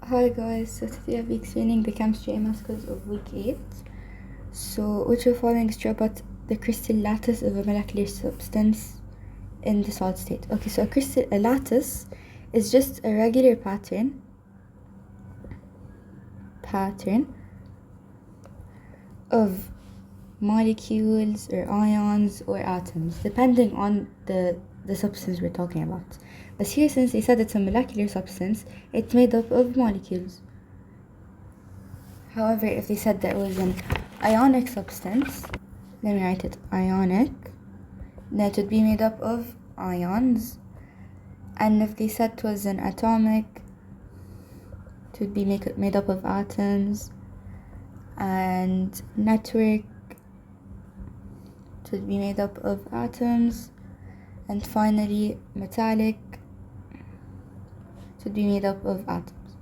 Hi guys, so today I'll be explaining the chemistry maths quiz of week 8. So, which of the following is true about the crystal lattice of a molecular substance in the solid state? Okay, so a lattice is just a regular pattern of molecules or ions or atoms, depending on the substance we're talking about. But here, since they said it's a molecular substance, it's made up of molecules. However, if they said that it was an ionic substance, let me write it, ionic, then it would be made up of ions. And if they said it was an atomic, it would be made up of atoms. And network, it would be made up of atoms. And finally, metallic, it would be made up of atoms.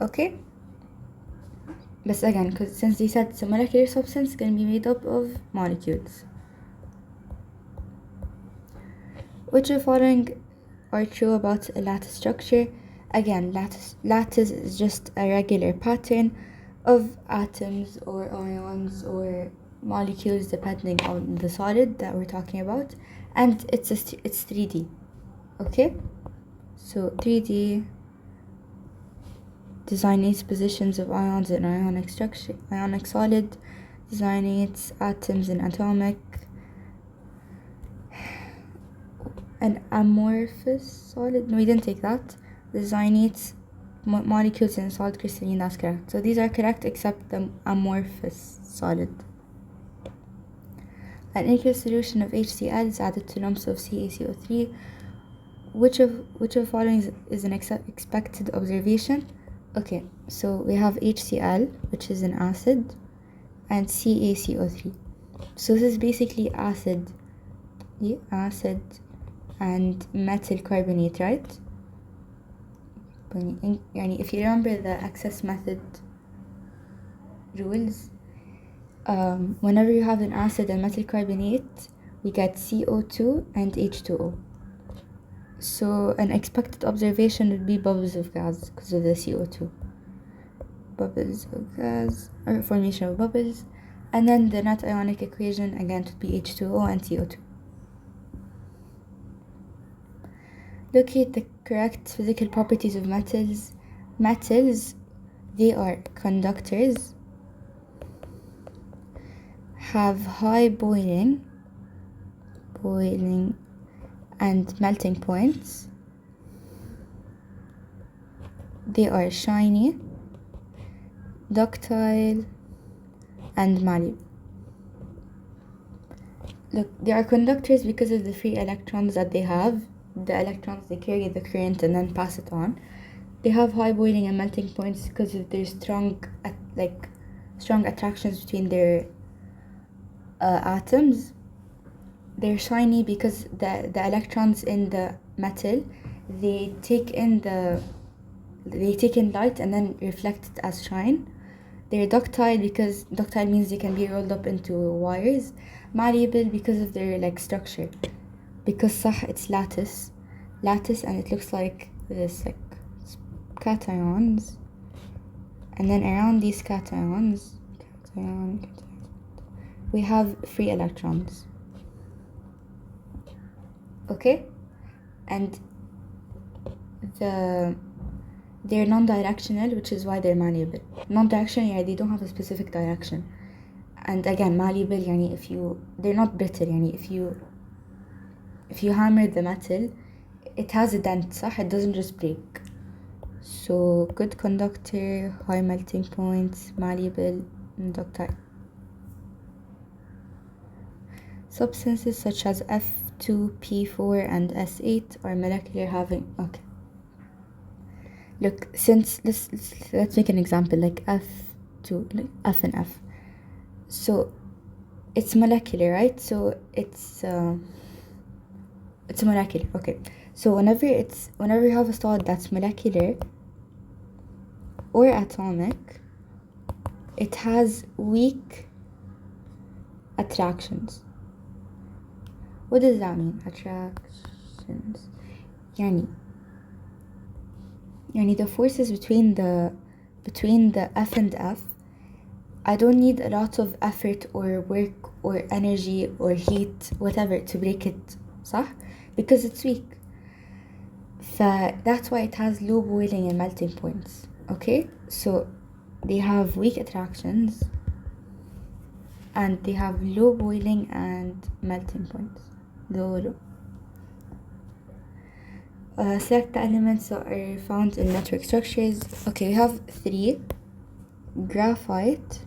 Okay? But again, because since they said it's a molecular substance, it's going to be made up of molecules. Which of the following are true about a lattice structure? Again, lattice is just a regular pattern of atoms or ions or molecules depending on the solid that we're talking about, and it's 3D. Okay, so 3D designates positions of ions in ionic solid, designates atoms in atomic. An amorphous solid, no, we didn't take that. Designates molecules in solid crystalline, that's correct. So these are correct except the amorphous solid. An aqueous solution of HCl is added to lumps of CaCO3. Which of the following is an expected observation? Okay, so we have HCl, which is an acid, and CaCO3. So this is basically acid and metal carbonate, right? If you remember the access method rules, whenever you have an acid and metal carbonate, we get CO2 and H2O. So an expected observation would be bubbles of gas because of the CO2. Bubbles of gas, or formation of bubbles. And then the net ionic equation, again, would be H2O and CO2. Locate the correct physical properties of metals. Metals, they are conductors, have high boiling and melting points. They are shiny, ductile, and malleable. Look, they are conductors because of the free electrons that they have. The electrons, they carry the current and then pass it on. They have high boiling and melting points because of their strong attractions between their atoms. They're shiny because the electrons in the metal, they take in light and then reflect it as shine. They're ductile because ductile means they can be rolled up into wires. Malleable because of their structure. Because it's lattice, and it looks like this, cations, and then around these cations, we have free electrons. Okay, and they're non-directional, which is why they're malleable. Non-directional, they don't have a specific direction. And again, malleable, they're not brittle, if you hammer the metal, it has a dent, صح? It doesn't just break. So, good conductor, high melting points, malleable, and ductile. Substances such as F2P4 and S8 are molecular having, okay. Look, since, let's make an example, like F2, F and F. So, it's molecular, right? So, it's molecular, okay. So whenever you have a solid that's molecular or atomic, it has weak attractions. What does that mean? Attractions. يعني the forces between the F and F, I don't need a lot of effort or work or energy or heat whatever to break it, صح? Because it's weak. That's why it has low boiling and melting points. Okay, so they have weak attractions and they have low boiling and melting points. Low. Select the elements that are found in network structures. Okay, we have 3. Graphite,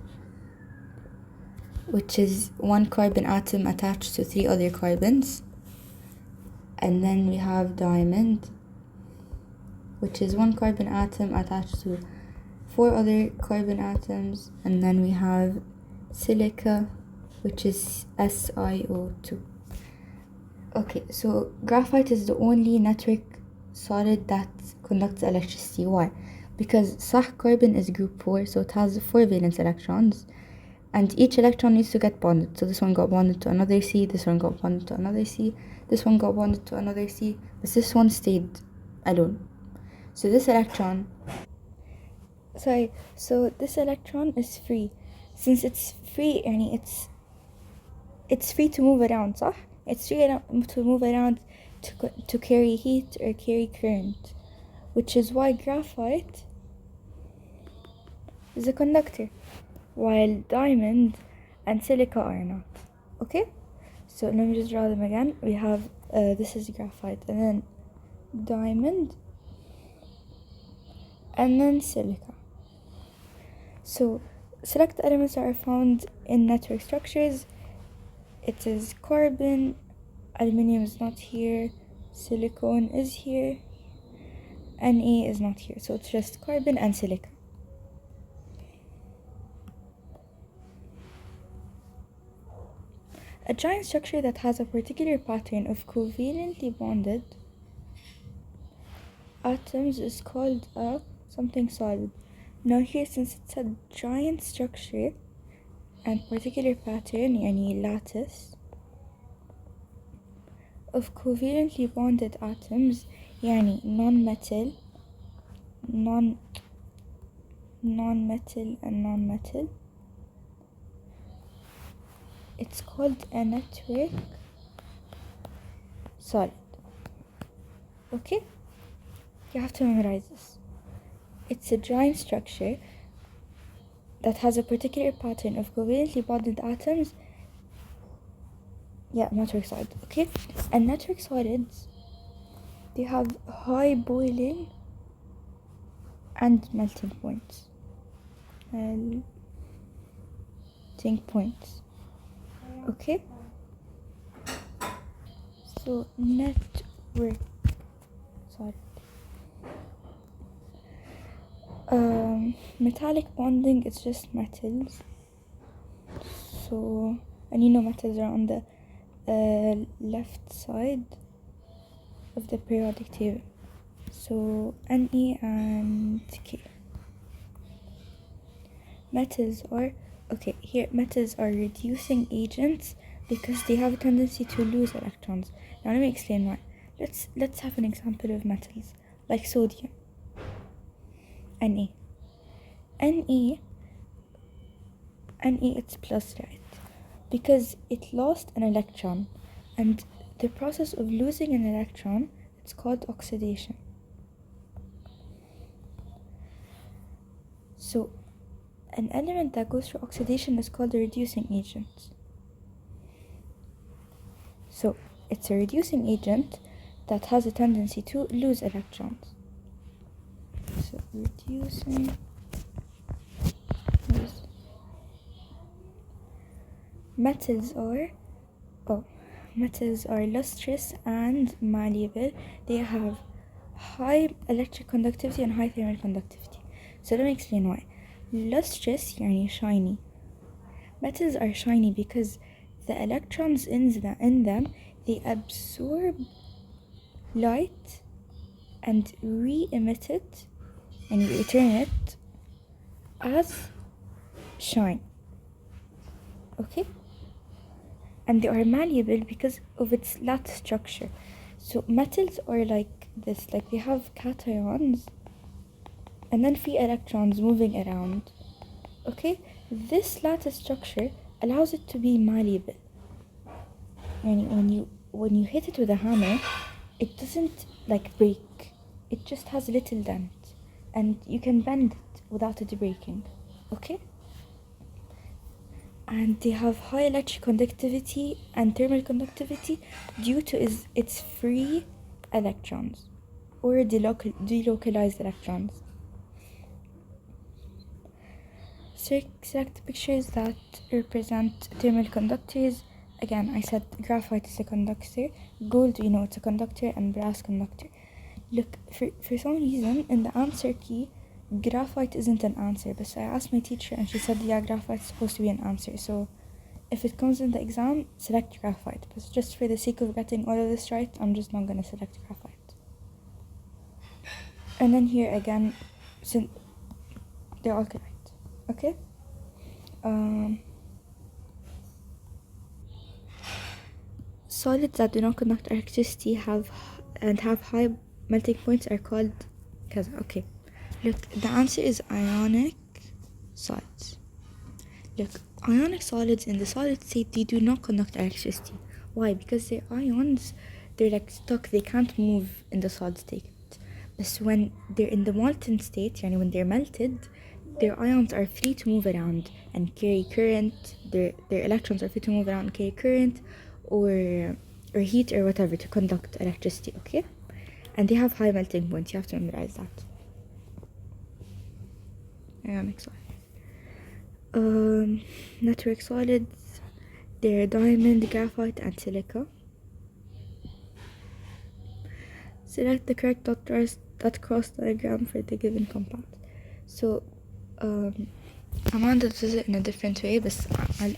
which is 1 carbon atom attached to 3 other carbons. And then we have diamond, which is 1 carbon atom attached to 4 other carbon atoms. And then we have silica, which is SiO2. Okay, so graphite is the only network solid that conducts electricity. Why? Because صح carbon is group 4, so it has 4 valence electrons, and each electron needs to get bonded. So this one got bonded to another C, this one got bonded to another C, this one got bonded to another C, but this one stayed alone. So this electron is free. Since it's free, يعني it's free to move around, صح? It's free to move around to carry heat or carry current, which is why graphite is a conductor, while diamond and silica are not. Okay, so let me just draw them again. We have this is graphite, and then diamond, and then silica. So select the elements that are found in network structures. It is carbon, aluminium is not here, silicon is here, Na is not here, so it's just carbon and silica. A giant structure that has a particular pattern of covalently bonded atoms is called a something solid. Now here, since it's a giant structure and particular pattern, يعني lattice of covalently bonded atoms, يعني non-metal and non-metal, it's called a network solid. Okay, you have to memorize this. It's a giant structure that has a particular pattern of covalently bonded atoms. Yeah, network solid. Okay, and network solids, they have high boiling and melting points. Okay, so network solid. Metallic bonding is just metals. So, and you know metals are on the left side of the periodic table. So Ne and K. Metals are reducing agents because they have a tendency to lose electrons. Now let me explain why. Let's have an example of metals like sodium. Ne, it's plus, right? Because it lost an electron, and the process of losing an electron, it's called oxidation. So an element that goes through oxidation is called a reducing agent. So it's a reducing agent that has a tendency to lose electrons. So reducing. Metals are lustrous and malleable. They have high electric conductivity and high thermal conductivity. So let me explain why. Lustrous يعني shiny. Metals are shiny because the electrons in them, they absorb light and re-emit it and return it as shine. Okay? And they are malleable because of its lattice structure. So metals are like this, like they have cations and then free electrons moving around. Okay, this lattice structure allows it to be malleable. And when you hit it with a hammer, it doesn't like break. It just has a little dent, and you can bend it without it breaking. Okay. And they have high electric conductivity and thermal conductivity due to its free electrons or delocalized electrons. Select pictures that represent thermal conductors. Again, I said graphite is a conductor, gold we know it's a conductor, and brass conductor. Look, for some reason in the answer key, graphite isn't an answer, but so I asked my teacher and she said, yeah, graphite is supposed to be an answer. So if it comes in the exam, select graphite. But just for the sake of getting all of this right, I'm just not gonna select graphite. And then here again, since they're all correct. Okay. Solids that do not conduct electricity have high melting points are called kaza. Okay, look, the answer is ionic solids. Look, ionic solids in the solid state, they do not conduct electricity. Why? Because they're ions, they're like stuck, they can't move in the solid state. But when they're in the molten state, when they're melted, their ions are free to move around and carry current. Their electrons are free to move around and carry current or heat or whatever to conduct electricity, okay? And they have high melting points, you have to memorize that. Ionic solids. Network solids, they're diamond, graphite, and silica. Select the correct dot cross diagram for the given compound. So, Amanda does it in a different way, but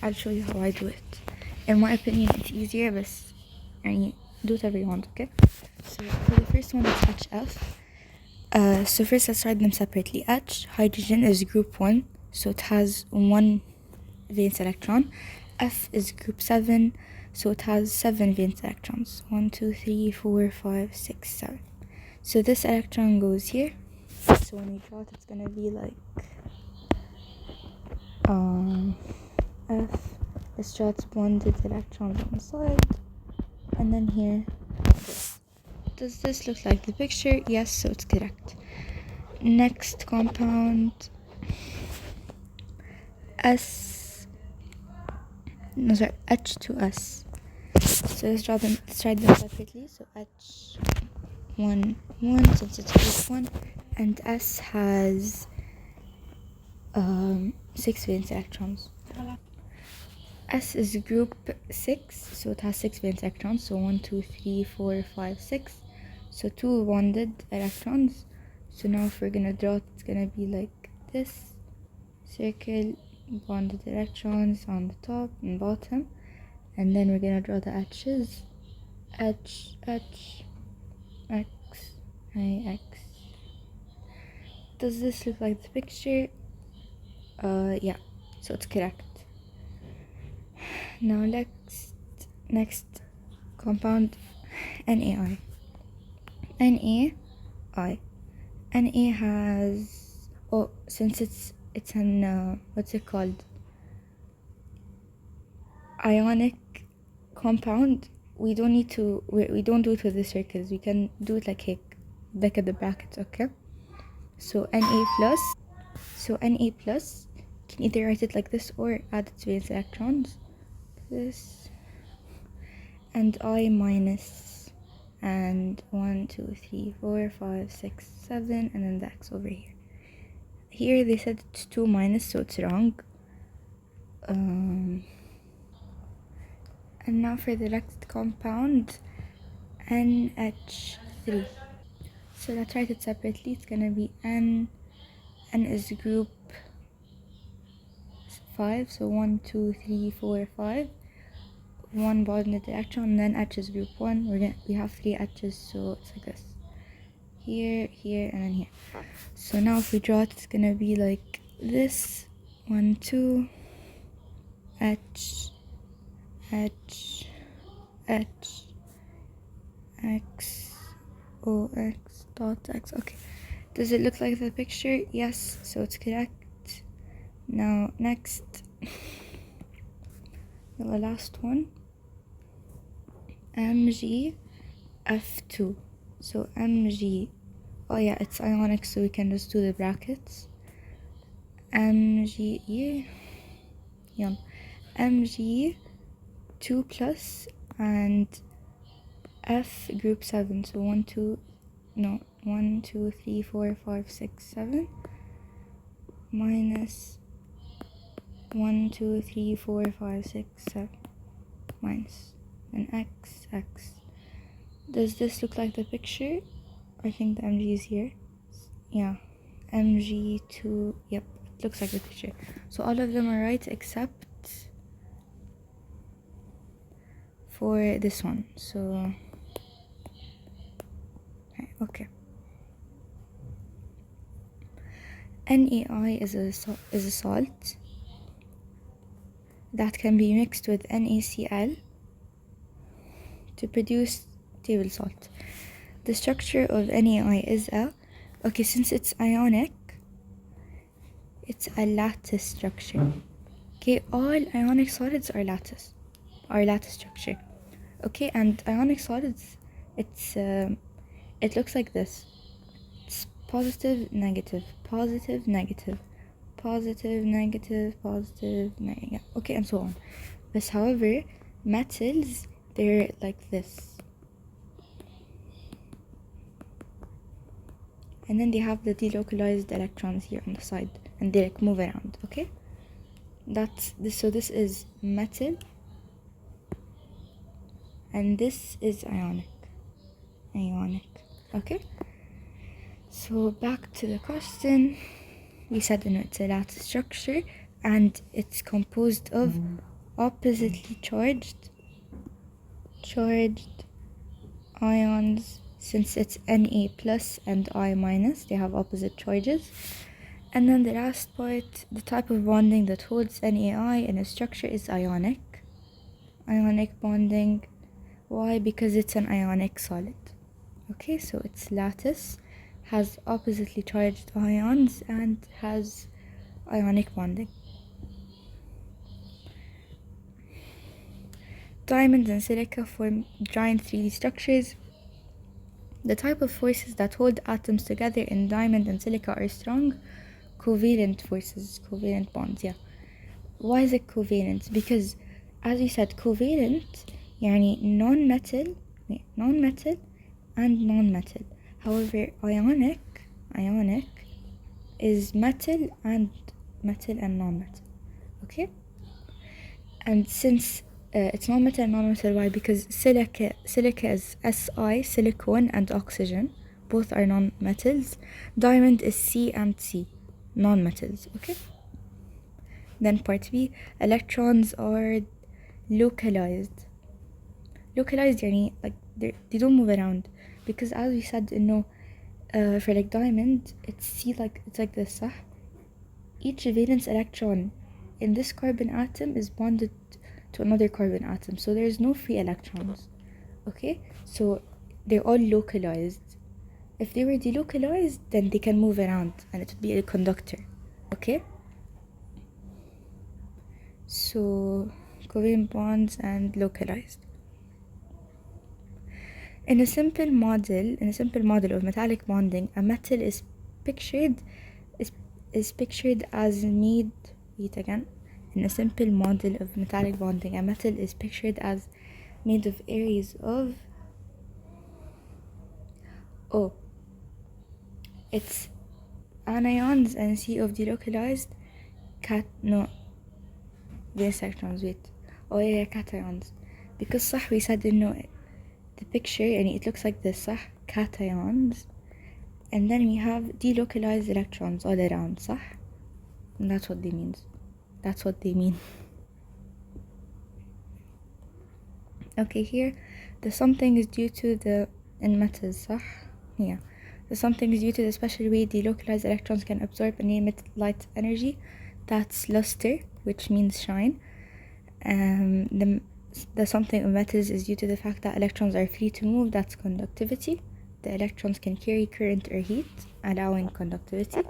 I'll show you how I do it. In my opinion, it's easier, but do whatever you want, okay? So for the first one, it's HF. So first let's write them separately. H, hydrogen, is group 1, so it has 1 valence electron. F is group 7, so it has 7 valence electrons. 1, 2, 3, 4, 5, 6, 7. So this electron goes here. So when we draw it, it's gonna be like F. Let's draw its bonded electrons on the side, and then here. Does this look like the picture? Yes, so it's correct. Next compound, H2S. So let's write them separately. So H1, since it's group 1, and S has 6 valence electrons. S is group 6, so it has 6 valence electrons. So 1, 2, 3, 4, 5, 6. So 2 bonded electrons. So now if we're gonna draw it, it's gonna be like this. Circle, bonded electrons on the top and bottom. And then we're gonna draw the H's. H, X, I, X. Does this look like the picture? Yeah, so it's correct. Now next compound, NaI. Na has, since it's an what's it called, ionic compound, we don't do it with the circles. We can do it like at the brackets, okay? So Na plus, can either write it like this or add its valence electrons, this, and I minus, and 1, 2, 3, 4, 5, 6, 7, and then the X over here. Here they said it's 2 minus, so it's wrong. And now for the next compound, NH3. So let's write it separately. It's gonna be N is group 5, so 1, 2, 3, 4, 5. 1 bonded electron, and then H is group 1. We have 3 H's, so it's like this. Here, and then here. So now if we draw it, it's gonna be like this. 1, 2, H, X, O, X, dot X. Okay. Does it look like the picture? Yes, so it's correct. Now next, the last one, MgF2. So Mg, oh yeah, it's ionic, so we can just do the brackets. Mg, yeah, Mg2 plus and F group 7. So 1, 2, 3, 4, 5, 6, 7 minus 1, 2, 3, 4, 5, 6, 7 minus an X. Does this look like the picture? I think the Mg is here. Yeah, Mg2, yep, it looks like the picture. So all of them are right except for this one. So okay. NaI is a salt that can be mixed with NaCl to produce table salt. The structure of NaI is okay, since it's ionic, it's a lattice structure. Okay, all ionic solids are lattice structure. Okay, and ionic solids, it looks like this. It's positive, negative, positive, negative, positive, negative, positive, negative, okay, and so on. But however, metals, they're like this. And then they have the delocalized electrons here on the side, and they like move around, okay? That's this. So this is metal, and this is ionic, okay? So back to the question. We said it's a lattice structure, and it's composed of oppositely charged ions. Since it's Na plus and I minus, they have opposite charges. And then the last part, the type of bonding that holds NaI in a structure is ionic bonding. Why? Because it's an ionic solid. Okay, so it's lattice, has oppositely charged ions, and has ionic bonding. Diamonds and silica form giant 3D structures. The type of forces that hold atoms together in diamond and silica are strong covalent forces, covalent bonds, yeah. Why is it covalent? Because, as we said, covalent, يعني non-metal and non-metal. However, ionic is metal and non-metal, okay? And since it's non-metal and non-metal, why? Because silica is Si, silicon, and oxygen. Both are non-metals. Diamond is C and C, non-metals, okay? Then part B, electrons are localized. يعني like they don't move around, because as we said, for like diamond, it's like this, صح? Each valence electron in this carbon atom is bonded to another carbon atom, so there's no free electrons, okay? So they're all localized. If they were delocalized, then they can move around and it would be a conductor, okay? So covalent bonds and localized. In a simple model of metallic bonding, a metal is pictured as made. Read again. In a simple model of metallic bonding, a metal is pictured as made of areas of it's anions and C of delocalized valence electrons. Cations. Because صح, we said the picture it looks like this, صح? Cations. And then we have delocalized electrons all around, صح? And that's what they mean. Okay, here the something is due to the in metals, صح? Yeah. The something is due to the special way delocalized electrons can absorb and emit light energy. That's luster, which means shine. The something of metals is due to the fact that electrons are free to move. That's conductivity. the electrons can carry current or heat, allowing conductivity.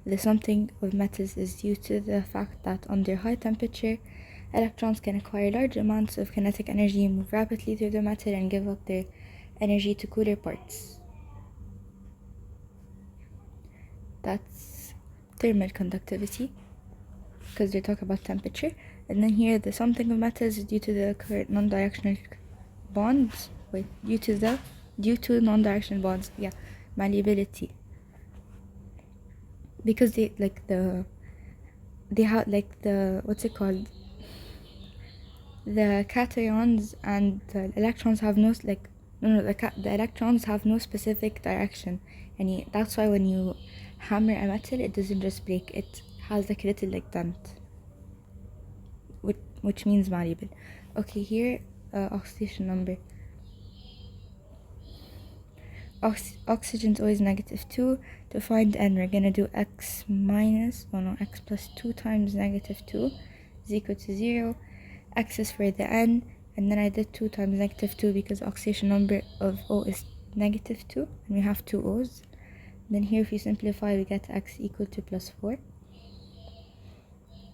The something of metals is due to the fact that under high temperature, electrons can acquire large amounts of kinetic energy, move rapidly through the metal, and give up their energy to cooler parts. That's thermal conductivity, because they talk about temperature. And then here, the something of metals is due to the current non-directional bonds. Due to non-directional bonds, malleability. Because they have what's it called? The cations and the electrons have the electrons have no specific direction, and that's why when you hammer a metal, it doesn't just break, it has like a little dent, which means malleable. Okay, here oxidation number. Oxygen's always -2. To find n, we're gonna do x plus 2 times -2 is equal to 0. X is for the n, and then I did 2 times -2 because oxidation number of O is -2, and we have 2 O's. Then here, if you simplify, we get x equal to +4.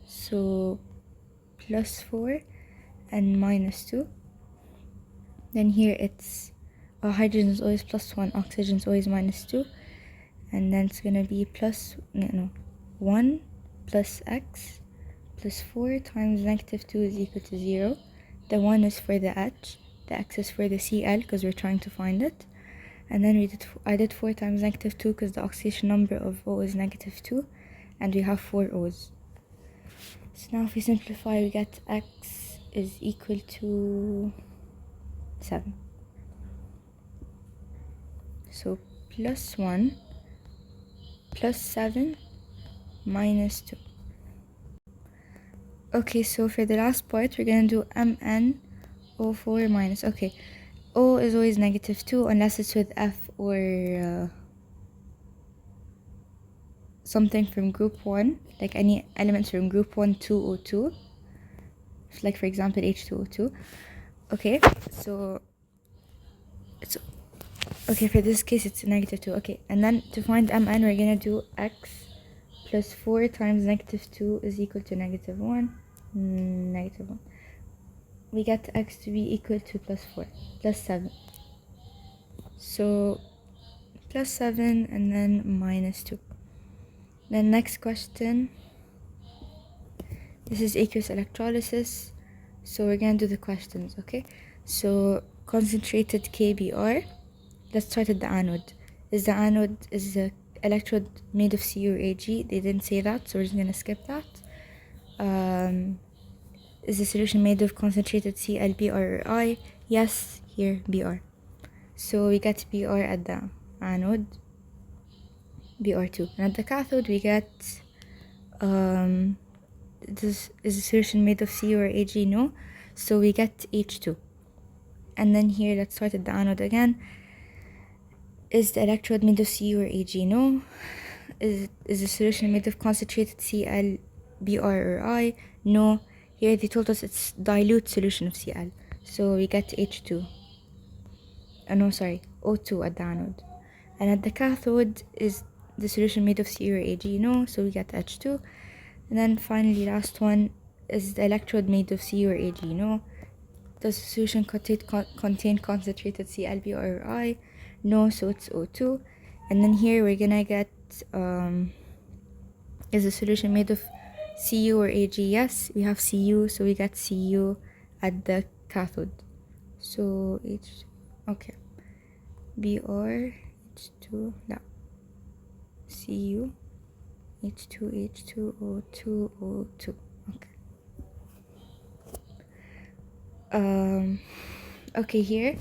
So +4 and -2. Then here it's hydrogen is always +1, oxygen is always -2, and then it's gonna be 1 plus x plus 4 times -2 is equal to 0. The 1 is for the H, the x is for the Cl because we're trying to find it, and then I did 4 times -2 because the oxidation number of O is -2, and we have 4 O's. So now if we simplify, we get x is equal to 7. So +1 plus 7 minus 2. Okay, so for the last part, we're gonna do MnO4 minus. Okay, O is always -2 unless it's with F or something from group 1, like any elements from group 1, 2O2, like for example H2O2. Okay, so it's okay, for this case it's -2. Okay, and then to find Mn, we're gonna do x plus 4 times -2 is equal to -1. -1. We get x to be equal to +4, +7. So +7 and then -2. Then next question. This is aqueous electrolysis. So we're gonna do the questions, okay? So concentrated KBr. Let's start at the anode. Is the electrode made of Cu or Ag? They didn't say that, so we're just gonna skip that. Is the solution made of concentrated Cl, Br, or I? Yes, here Br. So we get Br at the anode, Br2. And at the cathode we get is the solution made of Cu or Ag? No. So we get H2. And then here, let's start at the anode again. Is the electrode made of Cu or Ag? No. Is the solution made of concentrated Cl, Br, or I? No. Here they told us it's dilute solution of Cl. So we get H2. O2 at the anode. And at the cathode, is the solution made of Cu or Ag? No. So we get H2. And then finally, last one, is the electrode made of Cu or Ag? No. Does the solution contain concentrated Cl, Br, or I? No, so it's O2. And then here we're gonna get, is the solution made of Cu or Ag? Yes, we have Cu, so we get Cu at the cathode. So okay. Br, H2, no. Cu, H2, O2, O2. Okay. Okay, here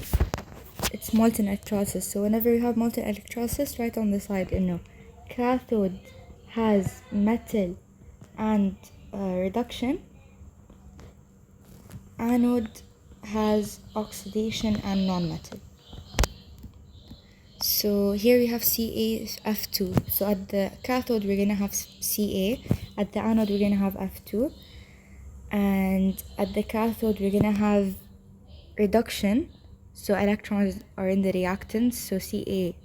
it's molten electrolysis. So whenever we have molten electrolysis, right on the side, cathode has metal and reduction. Anode has oxidation and non-metal. So here we have CaF2. So at the cathode we're gonna have Ca. At the anode we're gonna have F2. And at the cathode we're gonna have reduction, So electrons are in the reactants, so Ca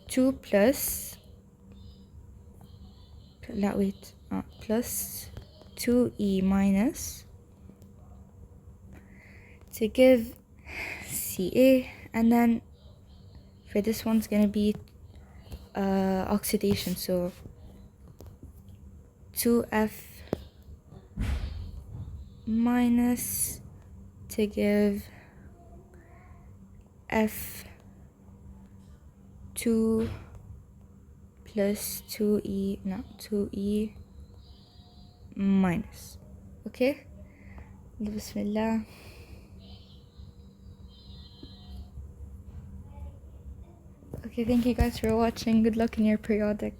2 plus, plus 2e minus to give Ca, and then for this one's gonna be oxidation, so 2f minus to give f2 plus 2e minus. Okay, bismillah. Okay, thank you guys for watching. Good luck in your periodic.